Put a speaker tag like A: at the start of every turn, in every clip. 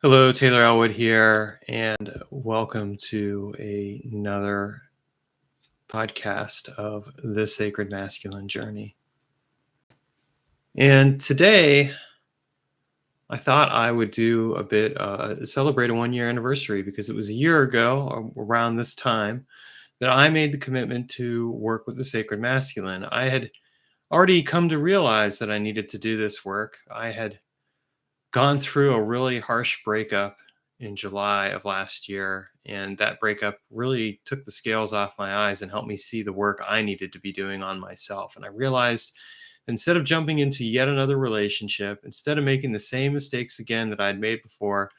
A: Hello, Taylor Elwood here, and welcome to another podcast of the Sacred Masculine Journey. And today, I thought I would do a bit celebrate a 1 year anniversary because it was a year ago, around this time, that I made the commitment to work with the Sacred Masculine. I had already come to realize that I needed to do this work. I had gone through a really harsh breakup in July of last year. And that breakup really took the scales off my eyes and helped me see the work I needed to be doing on myself. And I realized instead of jumping into yet another relationship, instead of making the same mistakes again that I'd made before,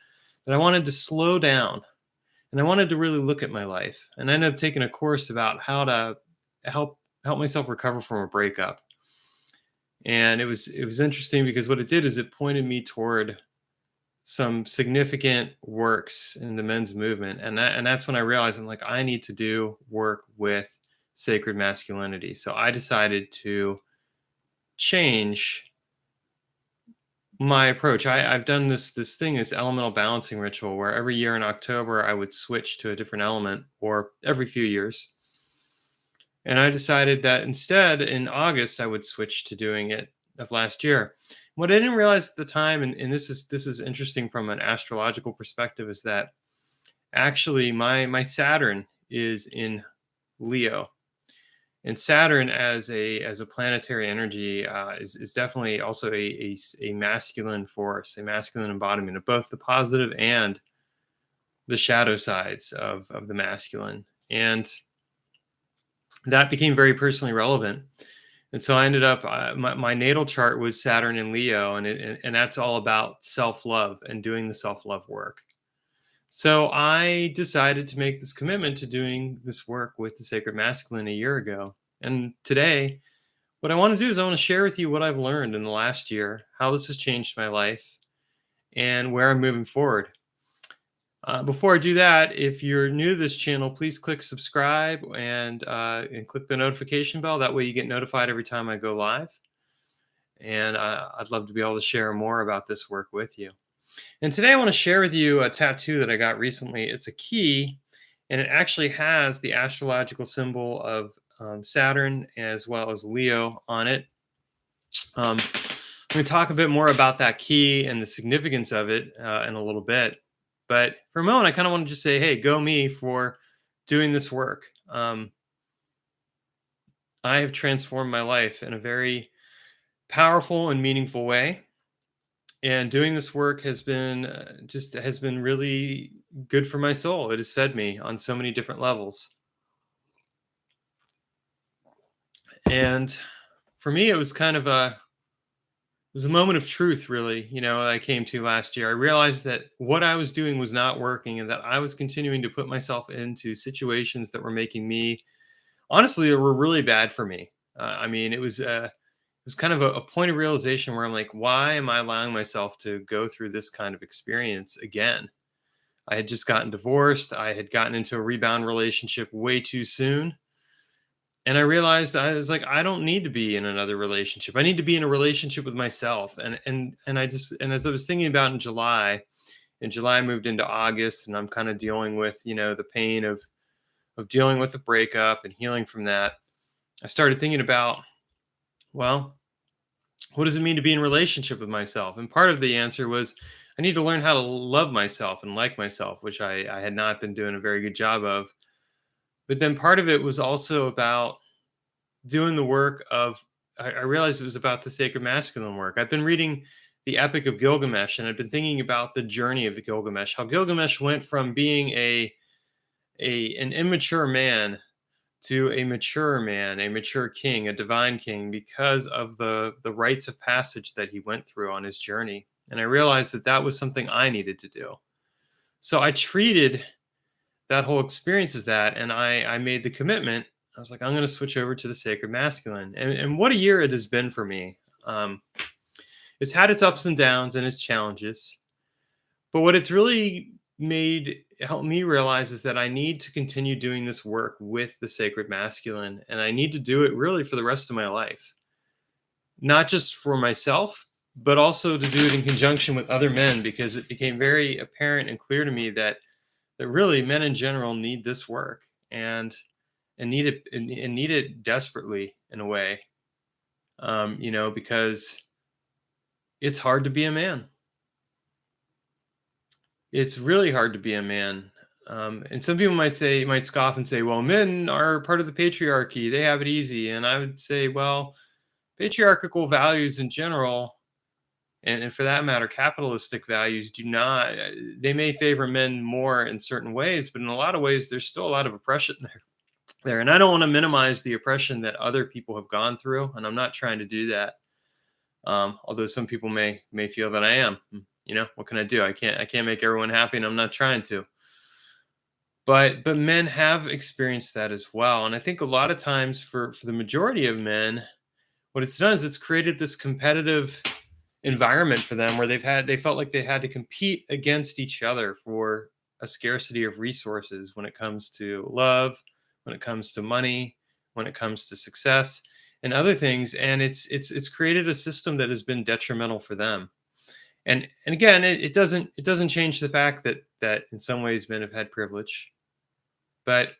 A: that I wanted to slow down and I wanted to really look at my life. And I ended up taking a course about how to help myself recover from a breakup. And it was interesting because what it did is it pointed me toward some significant works in the men's movement, and that's when I realized I'm like, I need to do work with sacred masculinity. So I decided to change my approach. I've done this thing, this elemental balancing ritual, where every year in October I would switch to a different element, or every few years. And I decided that instead in August I would switch to doing it of last year. What I didn't realize at the time, and this is interesting from an astrological perspective, is that actually my Saturn is in Leo. And Saturn as a planetary energy is definitely also a masculine force, a masculine embodiment of both the positive and the shadow sides of the masculine. And that became very personally relevant. And so I ended up, my natal chart was Saturn in Leo, and that's all about self love and doing the self love work. So I decided to make this commitment to doing this work with the Sacred Masculine a year ago. And today, what I want to do is I want to share with you what I've learned in the last year, how this has changed my life, and where I'm moving forward. Before I do that, if you're new to this channel, please click subscribe and click the notification bell. That way you get notified every time I go live. And I'd love to be able to share more about this work with you. And today I want to share with you a tattoo that I got recently. It's a key, and it actually has the astrological symbol of Saturn as well as Leo on it. I'm going to talk a bit more about that key and the significance of it in a little bit. But for a moment, I kind of want to just say, hey, go me for doing this work. I have transformed my life in a very powerful and meaningful way. And doing this work has been has been really good for my soul. It has fed me on so many different levels. And for me, it was kind of it was a moment of truth, really, that I came to last year. I realized that what I was doing was not working and that I was continuing to put myself into situations that were making me, honestly, that were really bad for me. I mean, it was kind of a point of realization where I'm like, why am I allowing myself to go through this kind of experience again? I had just gotten divorced. I had gotten into a rebound relationship way too soon. And I realized I was like, I don't need to be in another relationship. I need to be in a relationship with myself. And as I was thinking about in July I moved into August, and I'm kind of dealing with, the pain of dealing with the breakup and healing from that. I started thinking about, well, what does it mean to be in relationship with myself? And part of the answer was I need to learn how to love myself and like myself, which I had not been doing a very good job of. But then part of it was also about doing the work of, I realized it was about the sacred masculine work. I've been reading the Epic of Gilgamesh, and I've been thinking about the journey of Gilgamesh, how Gilgamesh went from being an immature man to a mature man, a mature king, a divine king, because of the rites of passage that he went through on his journey. And I realized that that was something I needed to do. So I treated that whole experience as that, and I made the commitment. I was like, I'm going to switch over to the sacred masculine. And what a year it has been for me. It's had its ups and downs and its challenges. But what it's really helped me realize is that I need to continue doing this work with the sacred masculine, and I need to do it really for the rest of my life. Not just for myself, but also to do it in conjunction with other men, because it became very apparent and clear to me that really men in general need this work, and need it, and need it desperately in a way. Because it's hard to be a man. It's really hard to be a man. And some people might scoff and say, well, men are part of the patriarchy. They have it easy. And I would say, well, patriarchal values in general, and for that matter, capitalistic values do not, they may favor men more in certain ways, but in a lot of ways, there's still a lot of oppression there. And I don't want to minimize the oppression that other people have gone through. And I'm not trying to do that. Although some people may feel that I am. What can I do? I can't make everyone happy, and I'm not trying to. But men have experienced that as well, and I think a lot of times for the majority of men, what it's done is it's created this competitive environment for them where they felt like they had to compete against each other for a scarcity of resources when it comes to love, when it comes to money, when it comes to success and other things. And it's created a system that has been detrimental for them. And again, it doesn't change the fact that in some ways men have had privilege. But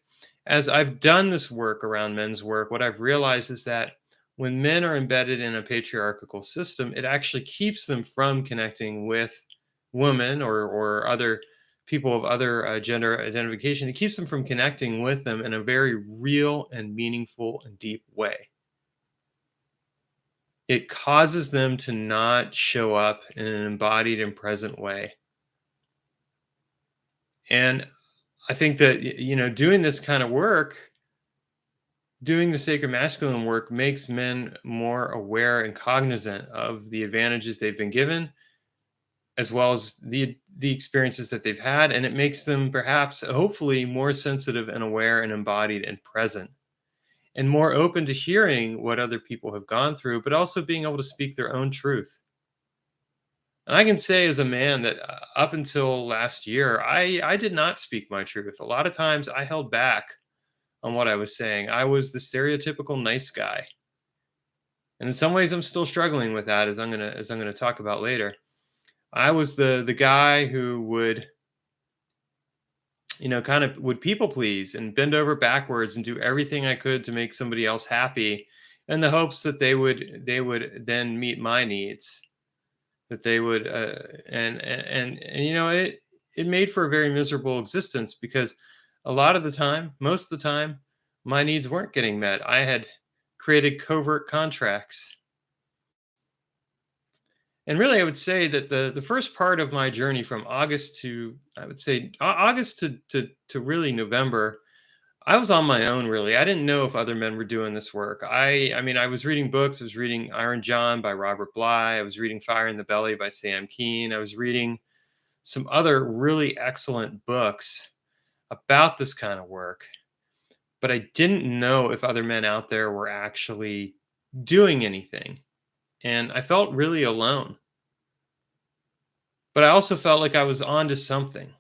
A: as I've done this work around men's work, what I've realized is that when men are embedded in a patriarchal system, it actually keeps them from connecting with women or other people of other gender identification. It keeps them from connecting with them in a very real and meaningful and deep way. It causes them to not show up in an embodied and present way. And I think that, doing this kind of work, doing the sacred masculine work makes men more aware and cognizant of the advantages they've been given, as well as the experiences that they've had, and it makes them perhaps hopefully more sensitive and aware and embodied and present, and more open to hearing what other people have gone through, but also being able to speak their own truth. And I can say as a man that, up until last year, I did not speak my truth. A lot of times I held back on what I was saying. I was the stereotypical nice guy. And in some ways I'm still struggling with that, as I'm gonna talk about later. I was the guy who would, kind of would people please and bend over backwards and do everything I could to make somebody else happy in the hopes that they would then meet my needs, that they would, and it made for a very miserable existence, because a lot of the time, most of the time, my needs weren't getting met. I had created covert contracts. And really, I would say that the first part of my journey, from August to, I would say, August to really November, I was on my own. Really, I didn't know if other men were doing this work. I mean, I was reading books. I was reading Iron John by Robert Bly. I was reading Fire in the Belly by Sam Keen. I was reading some other really excellent books about this kind of work, but I didn't know if other men out there were actually doing anything. And I felt really alone. But I also felt like I was onto something.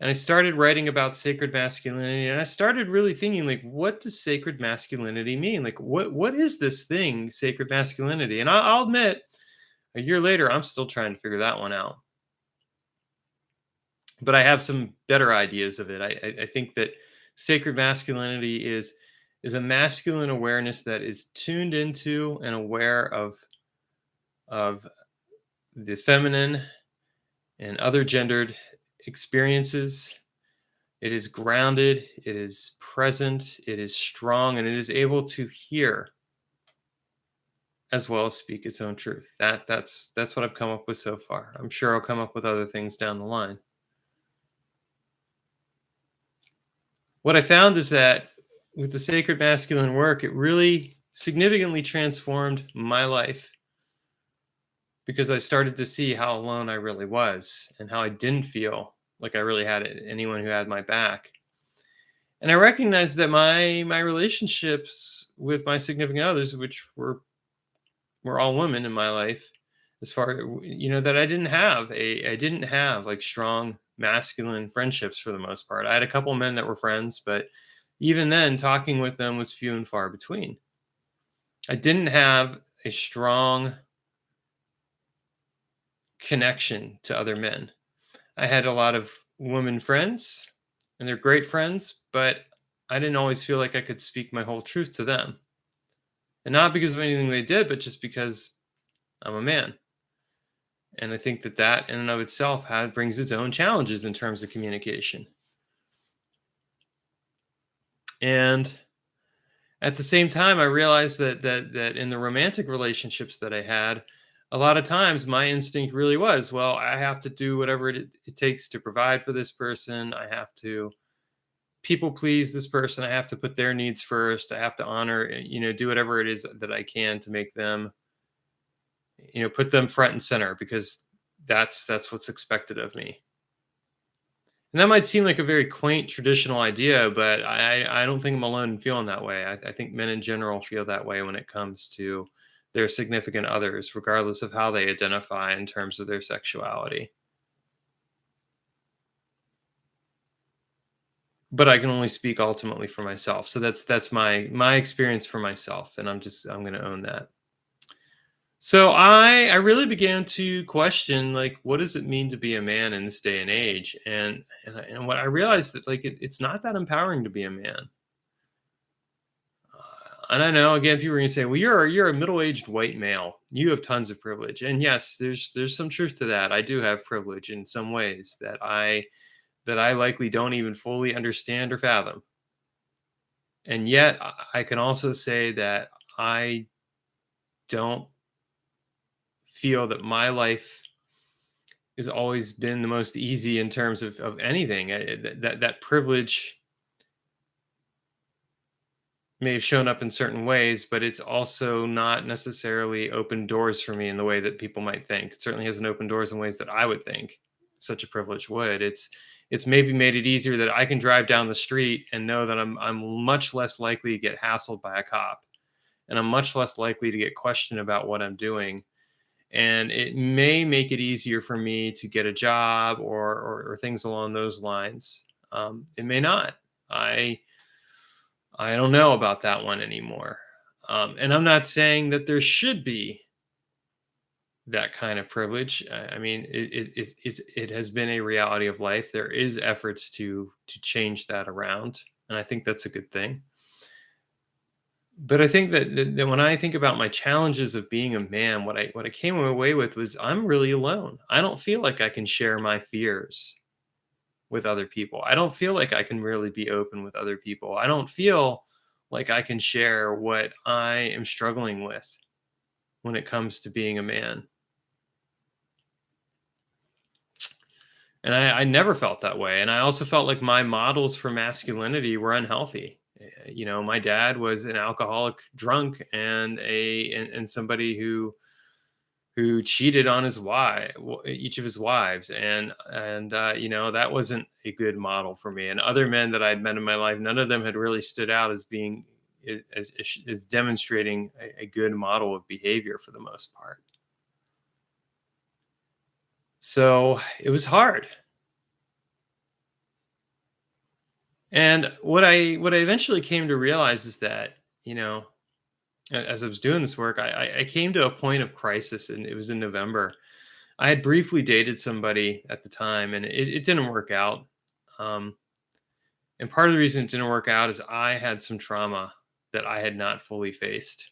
A: And I started writing about sacred masculinity, and I started really thinking, like, what does sacred masculinity mean? Like, what is this thing, sacred masculinity? And I'll admit, a year later, I'm still trying to figure that one out. But I have some better ideas of it. I think that sacred masculinity is a masculine awareness that is tuned into and aware of the feminine and other gendered experiences. It is grounded, it is present, it is strong, and it is able to hear as well as speak its own truth. That's what I've come up with so far. I'm sure I'll come up with other things down the line. What I found is that with the sacred masculine work, it really significantly transformed my life, because I started to see how alone I really was and how I didn't feel like I really had anyone who had my back. And I recognized that my relationships with my significant others, which were all women in my life, as far, that I didn't have like strong masculine friendships for the most part. I had a couple men that were friends, but even then, talking with them was few and far between. I didn't have a strong connection to other men. I had a lot of women friends, and they're great friends, but I didn't always feel like I could speak my whole truth to them. And not because of anything they did, but just because I'm a man. And I think that that in and of itself brings its own challenges in terms of communication. And at the same time, I realized that in the romantic relationships that I had, a lot of times my instinct really was, well, I have to do whatever it takes to provide for this person. I have to people please this person. I have to put their needs first. I have to honor, do whatever it is that I can to make them, put them front and center because that's what's expected of me. And that might seem like a very quaint traditional idea, but I don't think I'm alone in feeling that way. I think men in general feel that way when it comes to their significant others, regardless of how they identify in terms of their sexuality. But I can only speak ultimately for myself. So that's my experience for myself, and I'm going to own that. So I really began to question, like, what does it mean to be a man in this day and age? And what I realized that, like, it's not that empowering to be a man. And I know, again, people are going to say, well, you're a middle-aged white male, you have tons of privilege. And yes, there's some truth to that. I do have privilege in some ways that I likely don't even fully understand or fathom. And yet I can also say that I don't feel that my life has always been the most easy in terms of anything. That privilege may have shown up in certain ways, but it's also not necessarily opened doors for me in the way that people might think. It certainly hasn't opened doors in ways that I would think such a privilege would. It's maybe made it easier that I can drive down the street and know that I'm much less likely to get hassled by a cop, and I'm much less likely to get questioned about what I'm doing. And it may make it easier for me to get a job or things along those lines. It may not. I don't know about that one anymore. And I'm not saying that there should be that kind of privilege. I mean, it has been a reality of life. There is efforts to change that around, and I think that's a good thing. But I think that when I think about my challenges of being a man, what I came away with was I'm really alone. I don't feel like I can share my fears with other people. I don't feel like I can really be open with other people. I don't feel like I can share what I am struggling with when it comes to being a man. And I never felt that way. And I also felt like my models for masculinity were unhealthy. My dad was an alcoholic drunk and somebody who cheated on each of his wives, and that wasn't a good model for me. And other men that I'd met in my life, none of them had really stood out as being as demonstrating a good model of behavior for the most part. So it was hard. And what I eventually came to realize is that, as I was doing this work, I came to a point of crisis, and it was in November. I had briefly dated somebody at the time, and it didn't work out. Um, and part of the reason it didn't work out is I had some trauma that I had not fully faced.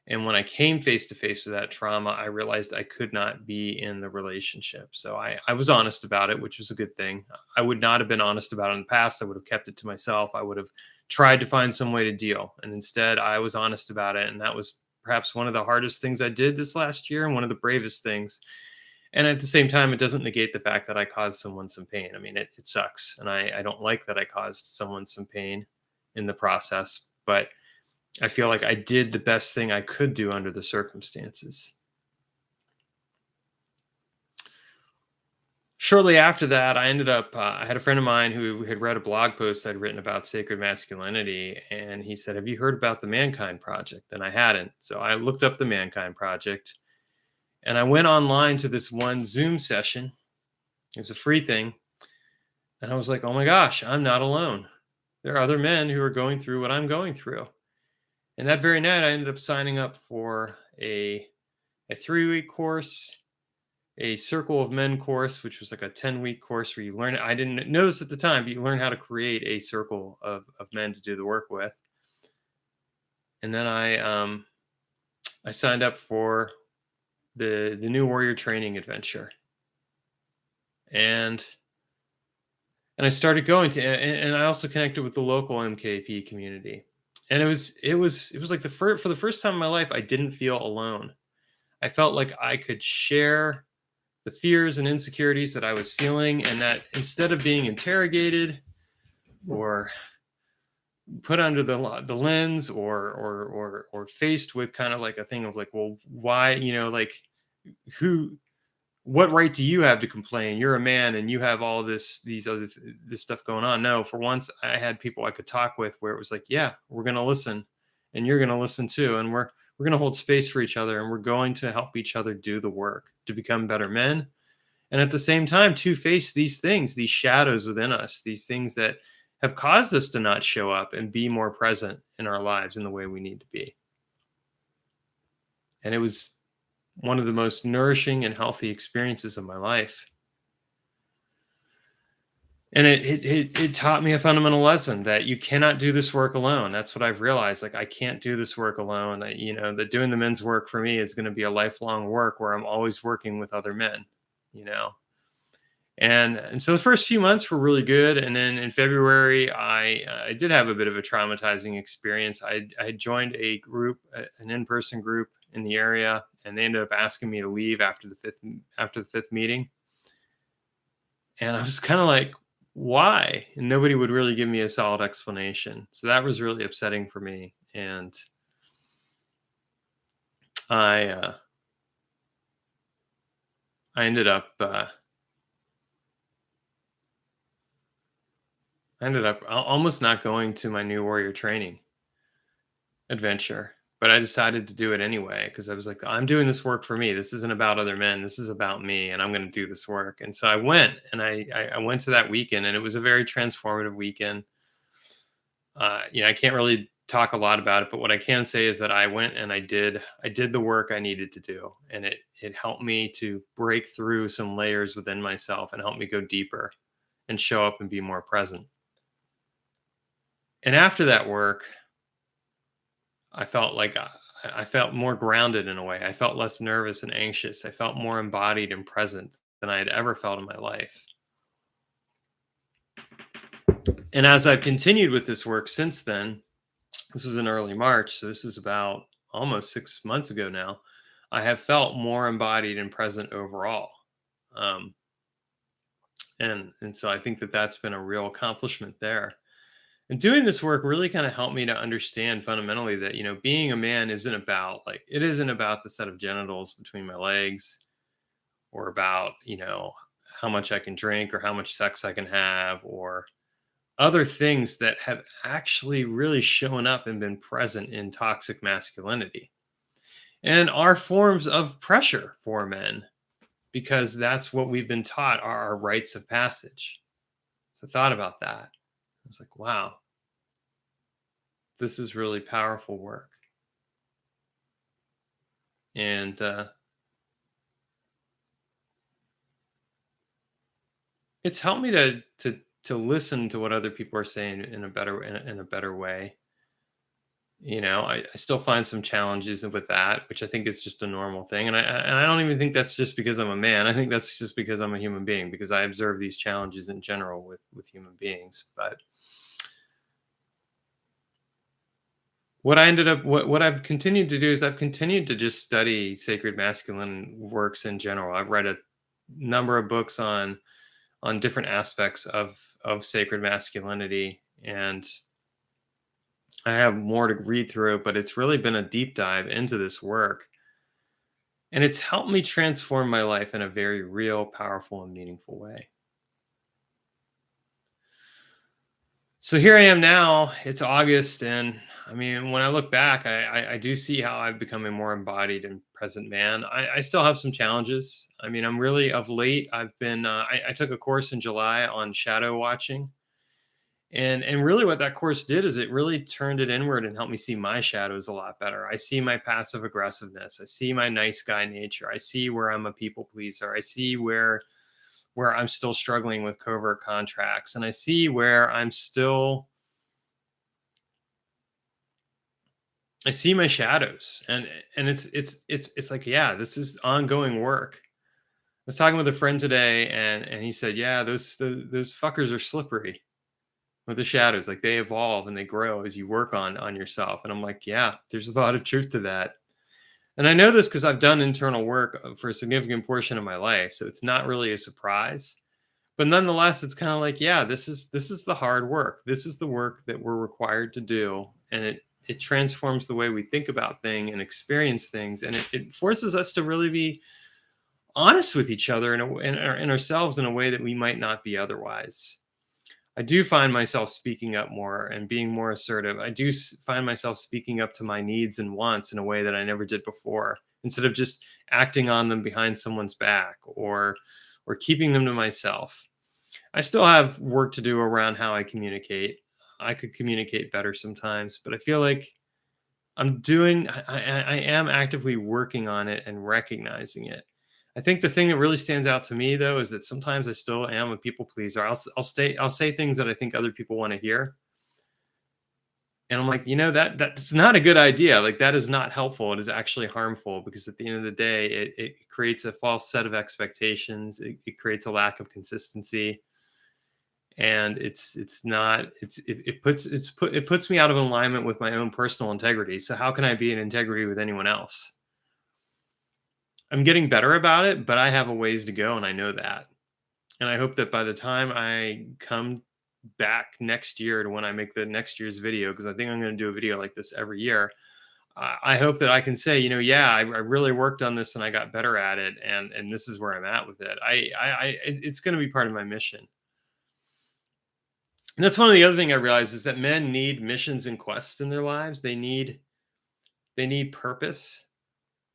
A: And when I came face to face with that trauma, I realized I could not be in the relationship. So I was honest about it, which was a good thing. I would not have been honest about it in the past. I would have kept it to myself. I would have tried to find some way to deal. And instead, I was honest about it. And that was perhaps one of the hardest things I did this last year and one of the bravest things. And at the same time, it doesn't negate the fact that I caused someone some pain. I mean, it sucks. And I don't like that I caused someone some pain in the process. But I feel like I did the best thing I could do under the circumstances. Shortly after that, I had a friend of mine who had read a blog post I'd written about sacred masculinity. And he said, have you heard about the Mankind Project? And I hadn't. So I looked up the Mankind Project and I went online to this one Zoom session. It was a free thing. And I was like, oh my gosh, I'm not alone. There are other men who are going through what I'm going through. And that very night, I ended up signing up for a 3-week course a Circle of Men course, which was like a 10-week course where you learn. I didn't know this at the time, but you learn how to create a circle of men to do the work with. And then I signed up for the new warrior training adventure. And I started going to, and I also connected with the local MKP community. And it was like for the first time in my life, I didn't feel alone. I felt like I could share the fears and insecurities that I was feeling, and that instead of being interrogated or put under the lens, or faced with kind of like a thing of like, well, why, like, who, what right do you have to complain? You're a man and you have all this stuff going on. No, for once I had people I could talk with where it was like, yeah, we're going to listen, and you're going to listen too, and we're going to hold space for each other, and we're going to help each other do the work to become better men. And at the same time, to face these things, these shadows within us, these things that have caused us to not show up and be more present in our lives in the way we need to be. And it was one of the most nourishing and healthy experiences of my life. And it taught me a fundamental lesson that you cannot do this work alone. That's what I've realized. Like, I can't do this work alone. That doing the men's work for me is going to be a lifelong work where I'm always working with other men, you know. And so the first few months were really good, and then in February, I did have a bit of a traumatizing experience. I joined a group, an in-person group in the area, and they ended up asking me to leave after the fifth meeting, and I was kind of like, why? And nobody would really give me a solid explanation. So that was really upsetting for me, and I uh, I ended up. Almost not going to my new warrior training adventure, but I decided to do it anyway because I was like, I'm doing this work for me. This isn't about other men. This is about me, and I'm going to do this work. And so I went, and I went to that weekend, and it was a very transformative weekend. I can't really talk a lot about it, but what I can say is that I went and I did the work I needed to do, and it helped me to break through some layers within myself and help me go deeper and show up and be more present. And after that work, I felt like I felt more grounded in a way. I felt less nervous and anxious. I felt more embodied and present than I had ever felt in my life. And as I've continued with this work since then, this was in early March, so this is about almost 6 months ago now, I have felt more embodied and present overall. Um, and so I think that that's been a real accomplishment there. And doing this work really kind of helped me to understand fundamentally that, being a man isn't about the set of genitals between my legs, or about, how much I can drink or how much sex I can have, or other things that have actually really shown up and been present in toxic masculinity and are forms of pressure for men, because that's what we've been taught are our rites of passage. So I thought about that. I was like, wow, this is really powerful work. And it's helped me to listen to what other people are saying in a better way. I still find some challenges with that, which I think is just a normal thing. And I don't even think that's just because I'm a man. I think that's just because I'm a human being, because I observe these challenges in general with human beings. But what I've continued to do is I've continued to just study sacred masculine works in general. I've read a number of books on different aspects of sacred masculinity, and I have more to read through, but it's really been a deep dive into this work, and it's helped me transform my life in a very real, powerful, and meaningful way. So here I am now. It's August, and I mean, when I look back, I do see how I've become a more embodied and present man. I still have some challenges. I mean, I'm really of late. I've been I took a course in July on shadow watching, And really what that course did is it really turned it inward and helped me see my shadows a lot better. I see my passive aggressiveness. I see my nice guy nature. I see where I'm a people pleaser. I see where I'm still struggling with covert contracts, and I see where I see my shadows. And it's like, yeah, this is ongoing work. I was talking with a friend today, and he said, yeah, those fuckers are slippery with the shadows. Like, they evolve and they grow as you work on yourself. And I'm like, yeah, there's a lot of truth to that. And I know this because I've done internal work for a significant portion of my life, so it's not really a surprise. But nonetheless, it's kind of like, yeah, this is the hard work. This is the work that we're required to do, and it transforms the way we think about things and experience things, and it forces us to really be honest with each other and ourselves in a way that we might not be otherwise. I do find myself speaking up more and being more assertive. I do find myself speaking up to my needs and wants in a way that I never did before, instead of just acting on them behind someone's back or keeping them to myself. I still have work to do around how I communicate. I could communicate better sometimes, but I feel like I am actively working on it and recognizing it. I think the thing that really stands out to me though is that sometimes I still am a people pleaser. I'll say things that I think other people want to hear, and I'm like, that's not a good idea. Like, that is not helpful. It is actually harmful, because at the end of the day, it creates a false set of expectations. It creates a lack of consistency, and it's not it puts me out of alignment with my own personal integrity. So how can I be in integrity with anyone else? I'm getting better about it, but I have a ways to go, and I know that. And I hope that by the time I come back next year to when I make the next year's video, because I think I'm going to do a video like this every year, I hope that I can say, yeah, I really worked on this and I got better at it, and this is where I'm at with it. It's going to be part of my mission. And that's one of the other thing I realized, is that men need missions and quests in their lives. They need purpose,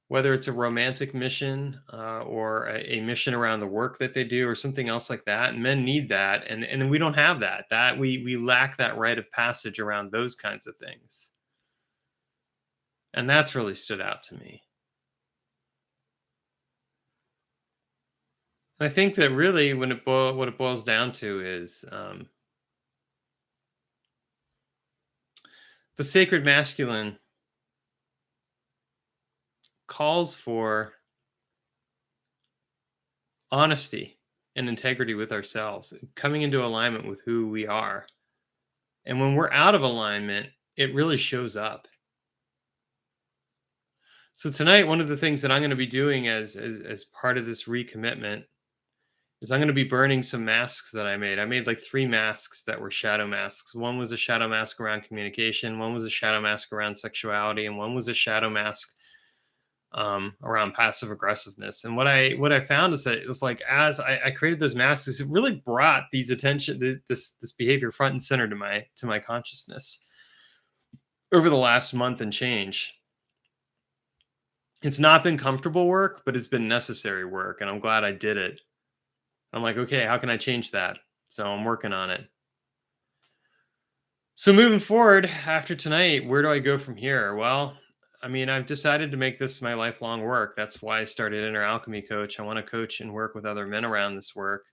A: whether it's a romantic mission, or a mission around the work that they do, or something else like that. And men need that, and we don't have that. That we lack that rite of passage around those kinds of things, and that's really stood out to me. And I think that really, what it boils down to is, the sacred masculine calls for honesty and integrity with ourselves, coming into alignment with who we are. And when we're out of alignment, it really shows up. So tonight, one of the things that I'm going to be doing as part of this recommitment is I'm going to be burning some masks that I made. I made like 3 masks that were shadow masks. One was a shadow mask around communication, one was a shadow mask around sexuality, and one was a shadow mask around passive aggressiveness. And what I found is that it was like, as I created those masks, it really brought this behavior front and center to my consciousness over the last month and change. It's not been comfortable work, but it's been necessary work, and I'm glad I did it. I'm like, okay, how can I change that? So I'm working on it. So moving forward after tonight, where do I go from here? Well, I mean, I've decided to make this my lifelong work. That's why I started Inner Alchemy Coach. I want to coach and work with other men around this work.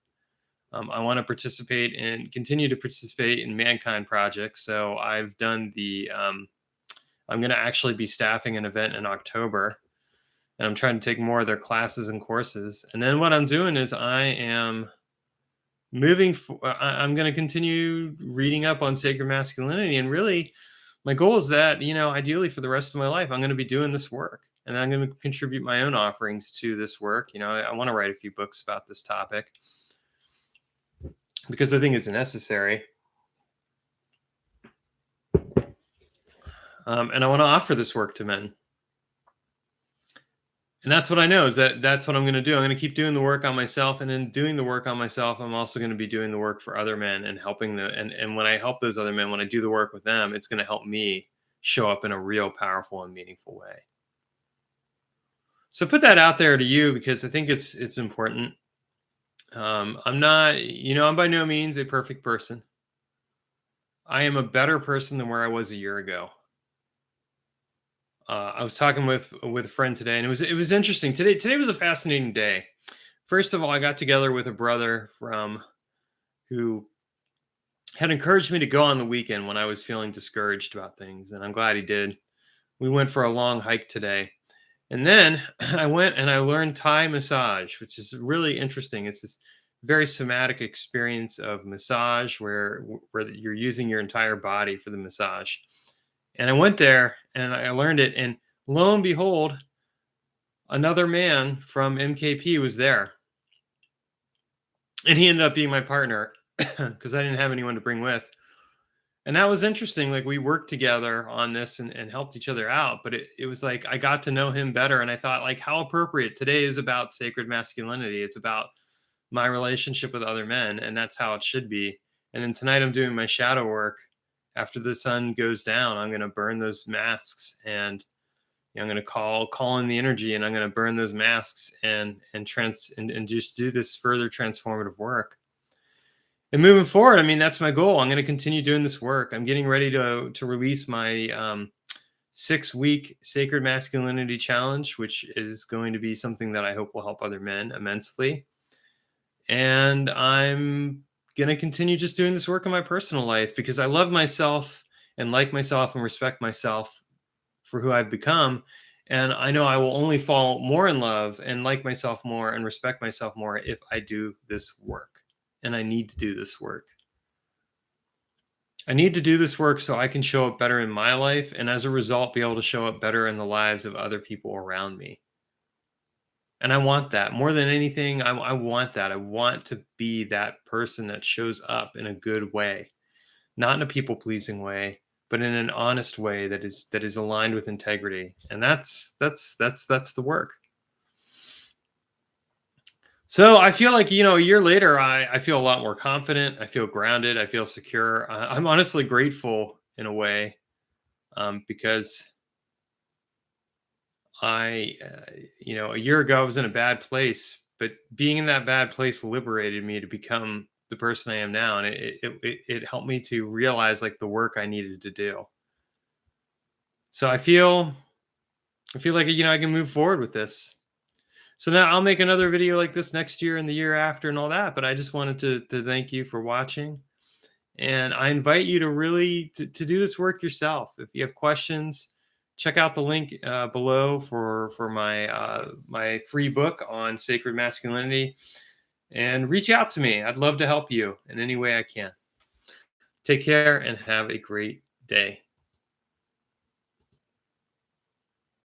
A: I want to participate and continue to participate in mankind projects. So I've done I'm going to actually be staffing an event in October, and I'm trying to take more of their classes and courses. And then what I'm doing is I'm going to continue reading up on sacred masculinity, and really my goal is that, ideally for the rest of my life, I'm going to be doing this work, and I'm going to contribute my own offerings to this work. I want to write a few books about this topic because I think it's necessary. And I want to offer this work to men. And that's what I know, is that's what I'm going to do. I'm going to keep doing the work on myself, and in doing the work on myself, I'm also going to be doing the work for other men and helping them. And when I help those other men, when I do the work with them, it's going to help me show up in a real powerful and meaningful way. So put that out there to you, because I think it's important. I'm not, I'm by no means a perfect person. I am a better person than where I was a year ago. I was talking with a friend today, and it was interesting. Today was a fascinating day. First of all, I got together with a brother from who had encouraged me to go on the weekend when I was feeling discouraged about things, and I'm glad he did. We went for a long hike today, and then I went and I learned Thai massage, which is really interesting. It's this very somatic experience of massage where you're using your entire body for the massage. And I went there and I learned it, and lo and behold, another man from MKP was there, and he ended up being my partner because I didn't have anyone to bring with. And that was interesting. Like we worked together on this and helped each other out. But it was like I got to know him better. And I thought, like, how appropriate. Today is about sacred masculinity. It's about my relationship with other men. And that's how it should be. And then tonight I'm doing my shadow work. After the sun goes down, I'm going to burn those masks, and I'm going to call in the energy, and I'm going to burn those masks and just do this further transformative work. And moving forward, I mean, that's my goal. I'm going to continue doing this work. I'm getting ready to release my 6-week Sacred Masculinity Challenge, which is going to be something that I hope will help other men immensely. And I'm going to continue just doing this work in my personal life because I love myself and like myself and respect myself for who I've become. And I know I will only fall more in love and like myself more and respect myself more if I do this work. And I need to do this work. I need to do this work so I can show up better in my life, and as a result, be able to show up better in the lives of other people around me. And I want that more than anything. I want that. I want to be that person that shows up in a good way, not in a people pleasing way, but in an honest way that is aligned with integrity. And that's the work. So I feel like, a year later, I feel a lot more confident. I feel grounded. I feel secure. I'm honestly grateful in a way, because a year ago I was in a bad place, but being in that bad place liberated me to become the person I am now, and it helped me to realize like the work I needed to do. So I feel like I can move forward with this. So now I'll make another video like this next year and the year after and all that. But I just wanted to thank you for watching. And I invite you to really to do this work yourself. If you have questions, check out the link below for my free book on sacred masculinity, and reach out to me. I'd love to help you in any way I can. Take care and have a great day.